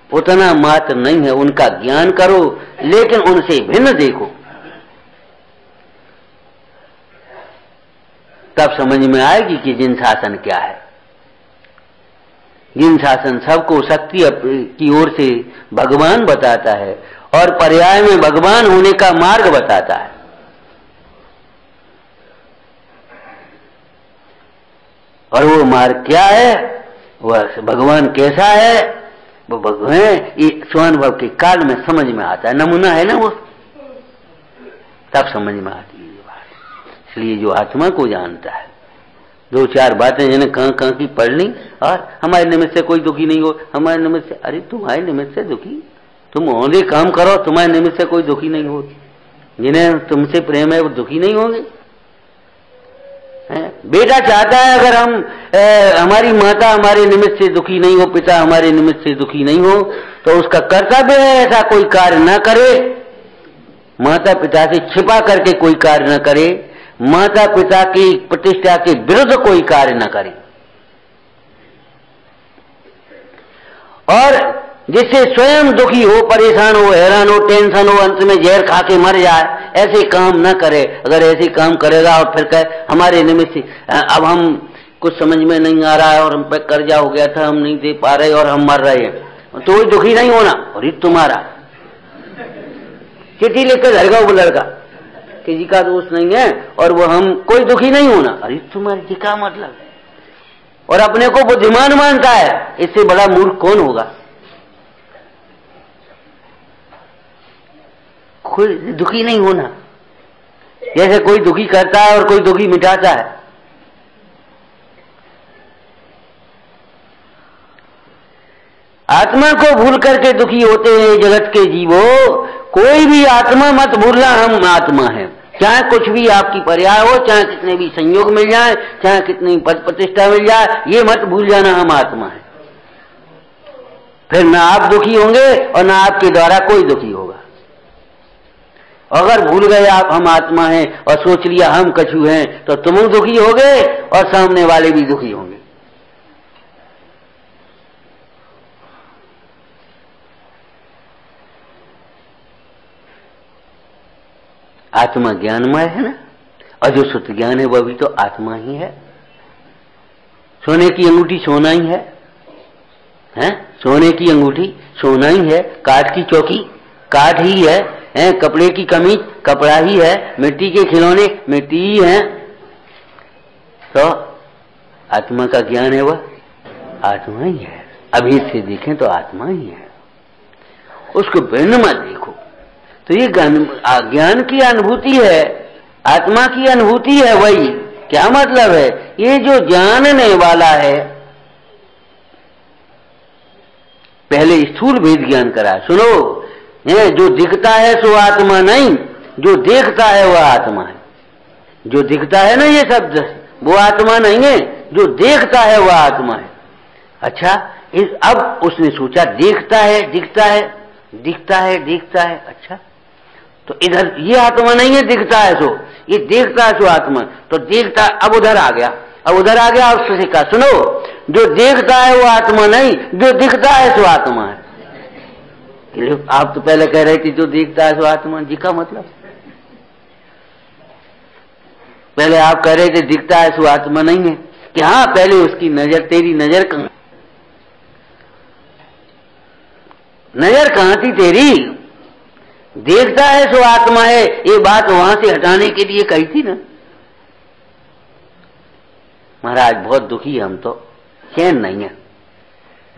उतना मात्र नहीं है, उनका ज्ञान करो लेकिन उनसे भिन्न देखो, तब समझ में आएगी कि जिन शासन क्या है। जिन शासन सबको शक्ति की ओर से भगवान बताता है और पर्याय में भगवान होने का मार्ग बताता है। और वो मार्ग क्या है? वह भगवान कैसा है? वो भगवान स्वानुभव के काल में समझ में आता है। नमूना है ना वो, तब समझ में आती है ये बात। इसलिए जो आत्मा को जानता है, दो चार बातें जिन्हें कहां की पढ़ ली, और हमारे निमित्त से कोई दुखी नहीं हो, हमारे निमित्त से, अरे तुम्हारे निमित्त से दुखी, तुम औंधे काम करो, तुम्हारे निमित्त से कोई दुखी नहीं हो। जिन्हें तुमसे प्रेम है वो दुखी नहीं होंगे। बेटा चाहता है अगर हम हमारी माता हमारे निमित्त से दुखी नहीं हो, पिता हमारे निमित्त से दुखी नहीं हो, तो उसका कर्तव्य है ऐसा कोई कार्य न करे, माता पिता से छिपा करके कोई कार्य न करे, माता पिता की प्रतिष्ठा के विरुद्ध कोई कार्य न करे, और जिससे स्वयं दुखी हो, परेशान हो, हैरान हो, टेंशन हो, अंत में जहर खा के मर जाए, ऐसे काम न करे। अगर ऐसे काम करेगा और फिर कहे हमारे निमित्त से अब हम कुछ समझ में नहीं आ रहा है और हम पे कर्जा हो गया था, हम नहीं दे पा रहे और हम मर रहे हैं, तो कोई दुखी नहीं होना। और तुम्हारा चिट्ठी लिखकर धरगा वो लड़का, किसी का दोष नहीं है और वो हम कोई दुखी नहीं होना। अरे तुम्हारी जी का मतलब, और अपने को बुद्धिमान मानता है, इससे बड़ा मूर्ख कौन होगा? कोई दुखी नहीं होना, जैसे कोई दुखी करता है और कोई दुखी मिटाता है। आत्मा को भूल करके दुखी होते हैं जगत के जीवों। कोई भी आत्मा मत भूलना, हम आत्मा हैं। चाहे कुछ भी आपकी पर्याय हो, चाहे कितने भी संयोग मिल जाए, चाहे कितनी पद प्रतिष्ठा मिल जाए, ये मत भूल जाना हम आत्मा हैं। फिर ना आप दुखी होंगे और ना आपके द्वारा कोई दुखी होगा। अगर भूल गए आप हम आत्मा हैं और सोच लिया हम कछु हैं, तो तुम दुखी होगे और सामने वाले भी दुखी होंगे। आत्मा ज्ञानमय है ना, और जो शुद्ध ज्ञान है वह भी तो आत्मा ही है। सोने की अंगूठी सोना ही है, हैं? सोने की अंगूठी सोना ही है, काठ की चौकी काठ ही है, कपड़े की कमीज कपड़ा ही है, मिट्टी के खिलौने मिट्टी ही है। तो आत्मा का ज्ञान है वह आत्मा ही है। अभी से देखें तो आत्मा ही है। उसको भिन्न मत देखो। तो ये ज्ञान की अनुभूति है, आत्मा की अनुभूति है। वही क्या मतलब है, ये जो जानने वाला है, पहले स्थूल भेद ज्ञान करा। सुनो, ये जो दिखता है सो आत्मा नहीं, जो देखता है वह आत्मा है। जो दिखता है ना ये शब्द, वो आत्मा नहीं है, जो देखता है वह आत्मा है। अच्छा, अब उसने सोचा देखता है, दिखता है, दिखता है, दिखता है। अच्छा, तो इधर ये आत्मा नहीं है, दिखता है सो, ये देखता है सो आत्मा। तो देखता, अब उधर आ गया, अब उधर आ गया और उससे कहा सुनो, जो देखता है वो आत्मा नहीं, जो दिखता है सो आत्मा है। आप तो पहले कह रहे थे जो देखता है सो आत्मा, जी का मतलब पहले आप कह रहे थे दिखता है सो आत्मा नहीं है, कि हाँ पहले उसकी नजर, तेरी नजर कहां, नजर कहां थी तेरी, देखता है सो आत्मा है, ये बात वहां से हटाने के लिए कही थी ना। महाराज बहुत दुखी है हम तो, चैन नहीं है।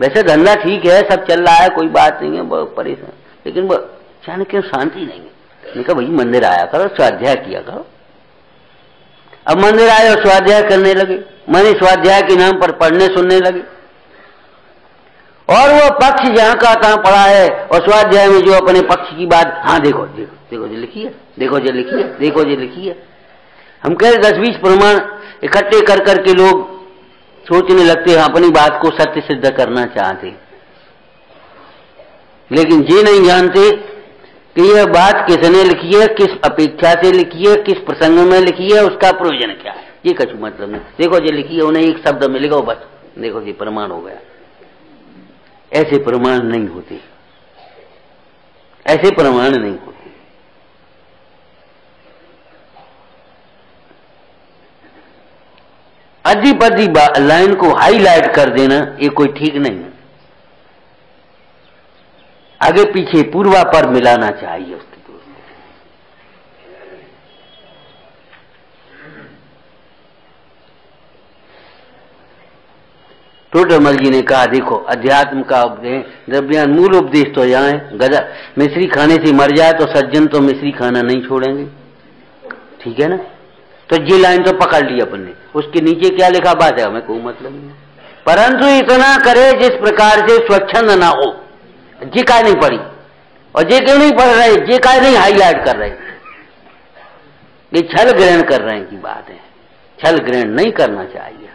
वैसे धंधा ठीक है, सब चल रहा है, कोई बात नहीं है, बहुत परेशान, लेकिन वो अचानक क्यों शांति नहीं है। मैंने कहा भाई मंदिर आया करो, स्वाध्याय किया करो। अब मंदिर आए और स्वाध्याय करने लगे, मैंने स्वाध्याय के नाम पर पढ़ने सुनने लगे, और वो पक्ष जहां का तहां पढ़ा है, और स्वाध्याय में जो अपने पक्ष की बात, हाँ देखो देखो देखो जो लिखी है, देखो जो लिखी है, देखो जो लिखी है। हम कह 10-20 प्रमाण इकट्ठे कर करके लोग सोचने लगते हैं, अपनी बात को सत्य सिद्ध करना चाहते, लेकिन ये नहीं जानते कि यह बात किसने लिखी है, किस अपेक्षा से लिखी है, किस प्रसंग में लिखी है, उसका प्रयोजन क्या है। ये कुछ मतलब नहीं, देखो जो लिखी है उन्हें एक शब्द मिलेगा बस, देखो ये प्रमाण हो गया। ऐसे प्रमाण नहीं होते, ऐसे प्रमाण नहीं होते। अजीब अजीब लाइन को हाईलाइट कर देना ये कोई ठीक नहीं है, आगे पीछे पूर्वापर मिलाना चाहिए उसकी दोस्त। टोडरमल जी ने कहा देखो अध्यात्म का उपदेश, द्रव्यान मूल उपदेश तो यहाँ है, गधा मिश्री खाने से मर जाए तो सज्जन तो मिश्री खाना नहीं छोड़ेंगे, ठीक है ना। तो ये लाइन तो पकड़ ली अपन ने, उसके नीचे क्या लिखा बात है हमें कोई मतलब नहीं, परंतु इतना करे जिस प्रकार से स्वच्छंद ना हो। जी काय नहीं पढ़ी, और जे क्यों नहीं पढ़ रहे, जे काय नहीं हाईलाइट कर रहे, ये छल ग्रहण कर रहे हैं की बात है। छल ग्रहण नहीं करना चाहिए,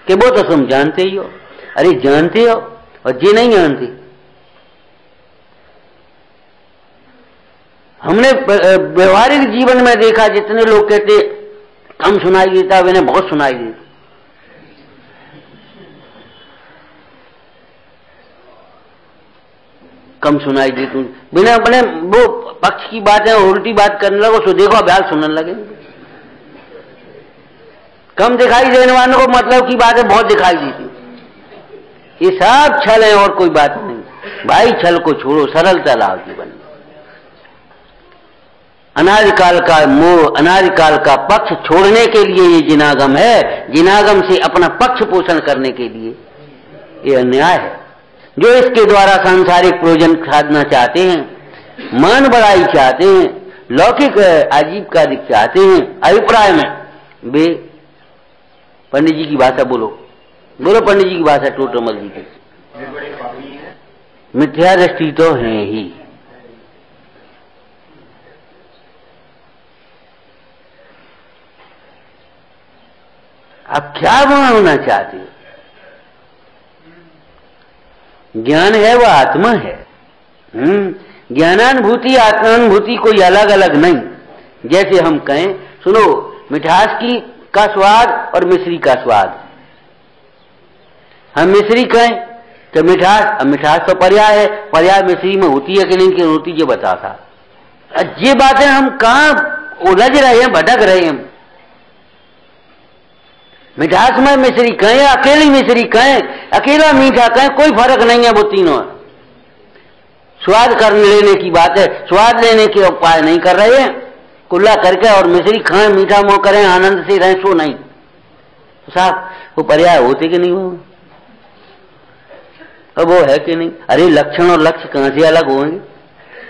कि वो तो तुम जानते ही हो, अरे जानते हो और जे नहीं जानते। हमने व्यवहारिक जीवन में देखा, जितने लोग कहते कम सुनाई देता, उन्हें बहुत सुनाई देता। कम सुनाई देती, बिना अपने वो पक्ष की बातें उल्टी बात करने लगो, सो देखो अभ्यास सुनने लगे। कम दिखाई देने वालों को मतलब की बातें बहुत दिखाई देती। ये सब छल है और कोई बात नहीं। भाई छल को छोड़ो, सरलता लाओ जीवन में। अनादिकाल का मोह, अनादिकाल का पक्ष छोड़ने के लिए ये जिनागम है, जिनागम से अपना पक्ष पोषण करने के लिए ये अन्याय है। जो इसके द्वारा सांसारिक प्रयोजन साधना चाहते हैं, मान बढ़ाई चाहते हैं, लौकिक आजीविका चाहते हैं, अभिप्राय में वे पंडित जी की भाषा बोलो, बोलो पंडित जी की भाषा, टोटरमल जी की, मिथ्या दृष्टि तो है ही। आप क्या होना चाहते हो? ज्ञान है वह आत्मा है। ज्ञानानुभूति आत्मानुभूति कोई अलग अलग नहीं। जैसे हम कहें, सुनो मिठास की का स्वाद और मिश्री का स्वाद, हम मिश्री कहें तो मिठास, अब मिठास तो पर्याय है, पर्याय मिश्री में होती है कि नहीं कि होती, ये बता था। ये बातें हम कहां उलझ रहे हैं, भटक रहे हैं। मिठास में मिश्री कहें, अकेली मिश्री कहें, अकेला मीठा कहें, कोई फर्क नहीं है, वो तीनों है। स्वाद कर लेने की बात है, स्वाद लेने के उपाय नहीं कर रहे हैं, कुल्ला करके और मिश्री खाएं, मीठा मोह करें, आनंद से रहें, सो नहीं। तो साहब वो पर्याय होते कि नहीं हो? अब वो है कि नहीं? अरे लक्षण और लक्ष्य कहां से अलग होंगे?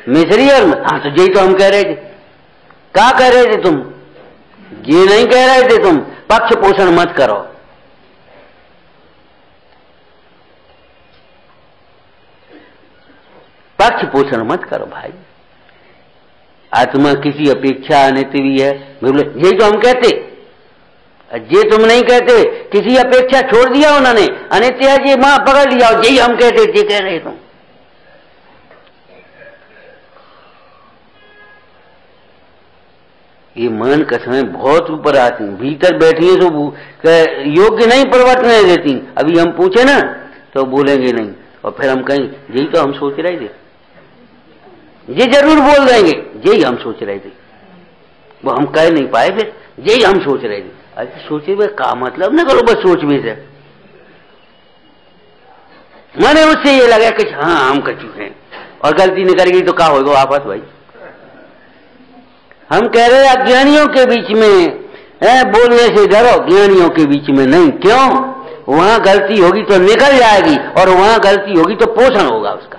मिस्री और हाँ, तो यही तो हम कह रहे थे। क्या कह रहे थे तुम? ये नहीं कह रहे थे तुम पक्ष पोषण मत करो। पक्ष पोषण मत करो भाई। आत्मा किसी अपेक्षा अनित्य भी है, यही तो हम कहते। ये तुम नहीं कहते, किसी अपेक्षा छोड़ दिया उन्होंने, अनित्य है ये मां पकड़ लिया, यही हम कहते। ये कह रहे तुम। ये मन कसमें बहुत ऊपर आती, भीतर बैठी है तो योग्य नहीं परिवर्तन देती। अभी हम पूछे ना तो बोलेंगे नहीं, और फिर हम कहें यही तो हम सोच रहे थे। ये जरूर बोल देंगे यही हम सोच रहे थे, वो हम कह नहीं पाए, फिर यही हम सोच रहे थे। अरे सोचे हुए का मतलब ना करो, बस सोच भी से मैंने उससे ये लगा कि हाँ हम कचू हैं और गलती निकल गई तो क्या होगा वापस भाई। हम कह रहे अज्ञानियों के बीच में बोलने से डरो, ज्ञानियों के बीच में नहीं। क्यों? वहां गलती होगी तो निकल जाएगी और वहां गलती होगी तो पोषण होगा उसका।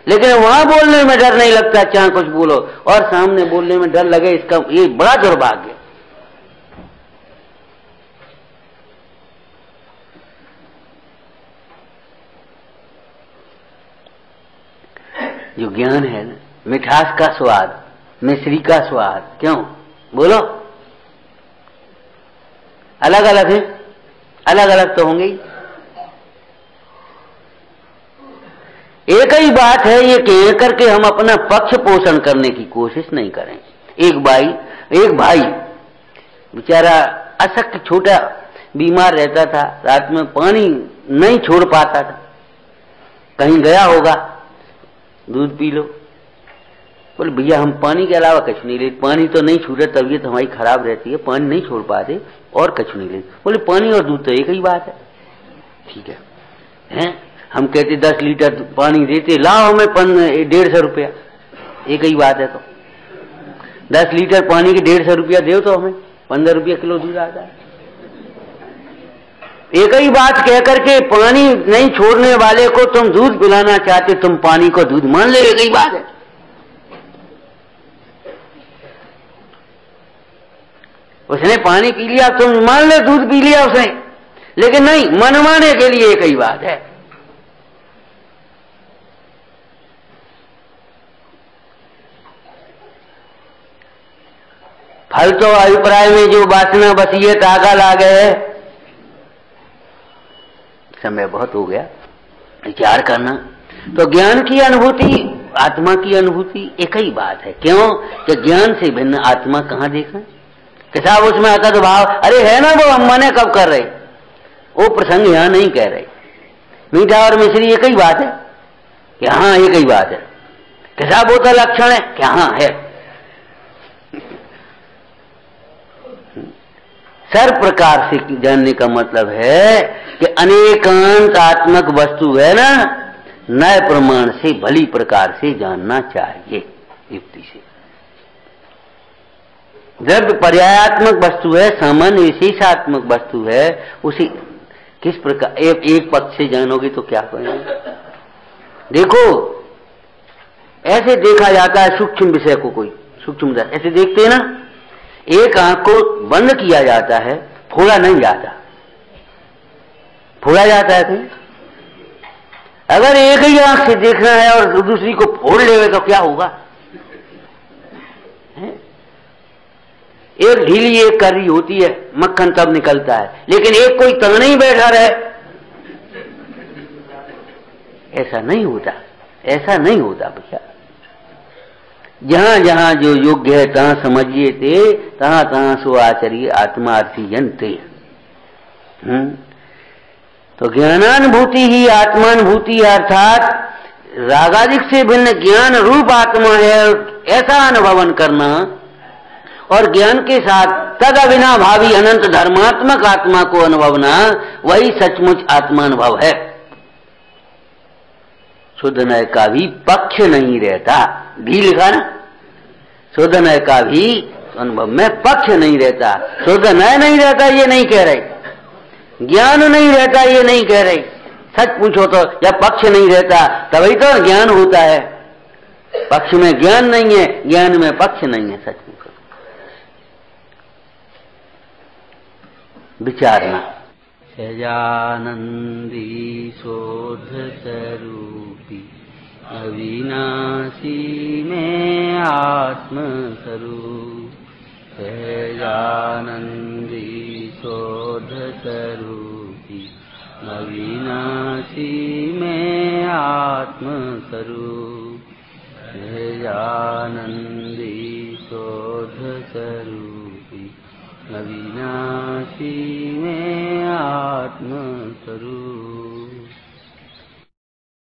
लेकिन वहां बोलने में डर नहीं लगता, चाहे कुछ बोलो, और सामने बोलने में डर लगे, इसका ये बड़ा दुर्भाग्य। जो ज्ञान है ना, मिठास का स्वाद, मिश्री का स्वाद, क्यों बोलो? अलग अलग है, अलग अलग तो होंगे ही। एक ही बात है, ये कह करके हम अपना पक्ष पोषण करने की कोशिश नहीं करें। एक भाई बेचारा अशक्त छोटा बीमार रहता था, रात में पानी नहीं छोड़ पाता था। कहीं गया होगा, दूध पी लो। बोले भैया हम पानी के अलावा कुछ नहीं लेते, पानी तो नहीं छूटे, तबीयत हमारी खराब रहती है, पानी नहीं छोड़ पाते और कुछ नहीं लेते। बोले पानी और दूध तो एक ही बात है। ठीक है, हैं? हम कहते 10 लीटर पानी देते, लाओ हमें 150 रुपया, एक ही बात है। तो 10 लीटर पानी के 150 रुपया दो तो हमें 15 रुपया किलो दूध आता है। एक ही बात कह करके पानी नहीं छोड़ने वाले को तुम दूध पिलाना चाहते, तुम पानी को दूध मान ले, एक ही बात है। उसने पानी पी लिया, तुम मान ले दूध पी लिया उसने, लेकिन नहीं, मनवाने के लिए एक ही बात है। फल तो अभिप्राय में जो वासना बसी है, तागा लागे है। समय बहुत हो गया विचार करना। तो ज्ञान की अनुभूति, आत्मा की अनुभूति एक ही बात है। क्यों कि ज्ञान से भिन्न आत्मा कहां देखा कि साहब उसमें आता तो भाव, अरे है ना वो, हम मने कब कर रहे, वो प्रसंग यहां नहीं कह रहे। मीठा और मिश्री एक ही बात है कि हाँ एक ही बात है। कि साहब वो तो लक्षण है कि हाँ है। सर्व प्रकार से जानने का मतलब है कि अनेकांत आत्मक वस्तु है ना, नए प्रमाण से भली प्रकार से जानना चाहिए युक्ति से। द्रव्य पर्यायात्मक वस्तु है, सामान्य विशेषात्मक वस्तु है, उसी किस प्रकार एक पक्ष से जानोगे तो क्या करेंगे। देखो ऐसे देखा जाता है सूक्ष्म विषय को, कोई सूक्ष्म ऐसे देखते हैं ना, एक आंख को बंद किया जाता है, फोड़ा नहीं जाता, फोड़ा जाता है कहीं। अगर एक ही आंख से देखना है और दूसरी को फोड़ लेवे तो क्या होगा? एक ढीली एक करी होती है, मक्खन तब निकलता है, लेकिन एक कोई तंग नहीं बैठा रहे, ऐसा नहीं होता, ऐसा नहीं होता भैया। जहां जहां जो योग्य है तहां समझिए ते, तहां तहां सो आचरिए, आत्मार्थी जनते। तो ज्ञानानुभूति ही आत्मानुभूति, अर्थात रागादिक से भिन्न ज्ञान रूप आत्मा है, ऐसा अनुभवन करना। और ज्ञान के साथ तद अविना भावी अनंत धर्मात्मक आत्मा को अनुभवना, वही सचमुच आत्मानुभव है। शुद्ध नय का भी पक्ष नहीं रहता, भी लिखा ना, शुद्ध नय का भी अनुभव में पक्ष नहीं रहता। शुद्ध नय नहीं रहता ये नहीं कह रहे, ज्ञान नहीं रहता ये नहीं कह रहे, सच पूछो तो जब पक्ष नहीं रहता तभी तो ज्ञान होता है। पक्ष में ज्ञान नहीं है, ज्ञान में पक्ष नहीं है। सच पूछो विचारना। सजानंदी शोध स्वरूपी अविनाशी में आत्म स्वरूप। सहजानंदी शोध स्वरूपी अविनाशी में आत्म स्वरूप। सहजानंदी शोध स्वरूपी अविनाशी में आत्म स्वरूप।